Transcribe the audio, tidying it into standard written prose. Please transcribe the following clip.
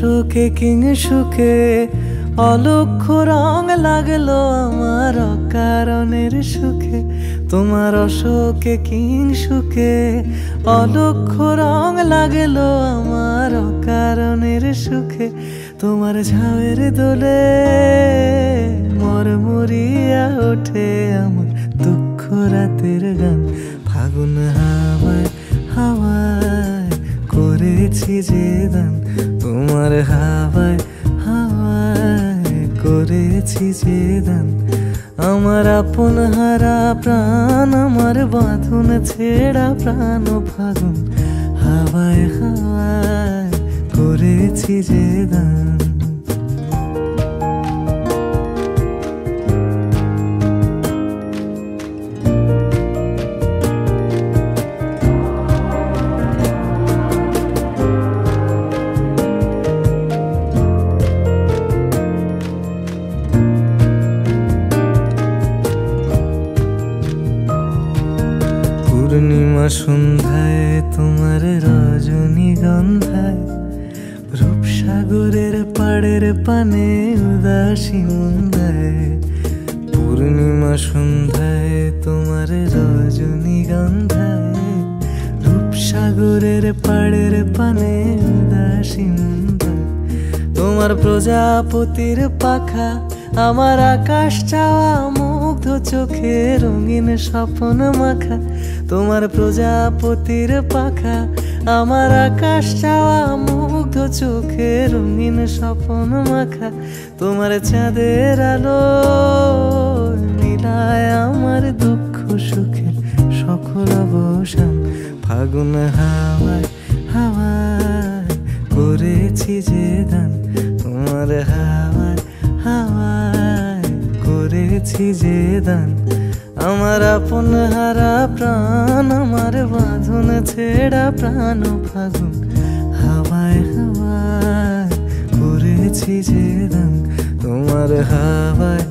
অশোকে king সুখে অলক্ষ্য রং লাগলো আমার অকারণের সুখে। তোমার অশোকে কিং সুখে অলক্ষ্য রং লাগলো আমার অকারণের সুখে। তোমার ঝাউয়ের দোলে মরমরিয়া ওঠে আমার দুঃখ রাতের গান। ফাগুন হাওয়ায় হাওয়ায় করেছি যে দান, তোমার হাওয়ায় হাওয়ায় করেছি যে দান। আমার আপন হারা প্রাণ, আমার বাঁধন ছেঁড়া প্রাণ ফাগুন হাওয়ায় হাওয়ায় করেছি যে দান। পূর্ণিমা সন্ধ্যায় তোমার রজনীগন্ধায় রূপসাগরের পাড়ের পানে উদাসী মন্দায়। পূর্ণিমা সন্ধ্যায় তোমার রজনীগন্ধায় রূপসাগরের পাড়ের পানে উদাসী মন্দায়। তোমার প্রজাপতির পাখা আমার আকাশ চাওয়া মুগ্ধ চোখে রঙিন স্বপ্ন মাখা। তোমার প্রজাপতির পাখা আমার আকাশ চাওয়া মুগ্ধ চোখে রঙিন স্বপ্ন মাখা। তোমার চাঁদের আলো মিলায় আমার দুঃখ সুখের সকল অবসান। ফাগুন হাওয়ায় হাওয়ায় করেছি যে দান, তোমার হাওয়ায় হাওয়ায় করেছি যে দান। আমার আপন হারা প্রাণ, আমার বাঁধন ছেঁড়া প্রাণ ফাগুন হাওয়ায় হাওয়ায় করেছি যে দান। তোমার হাওয়ায়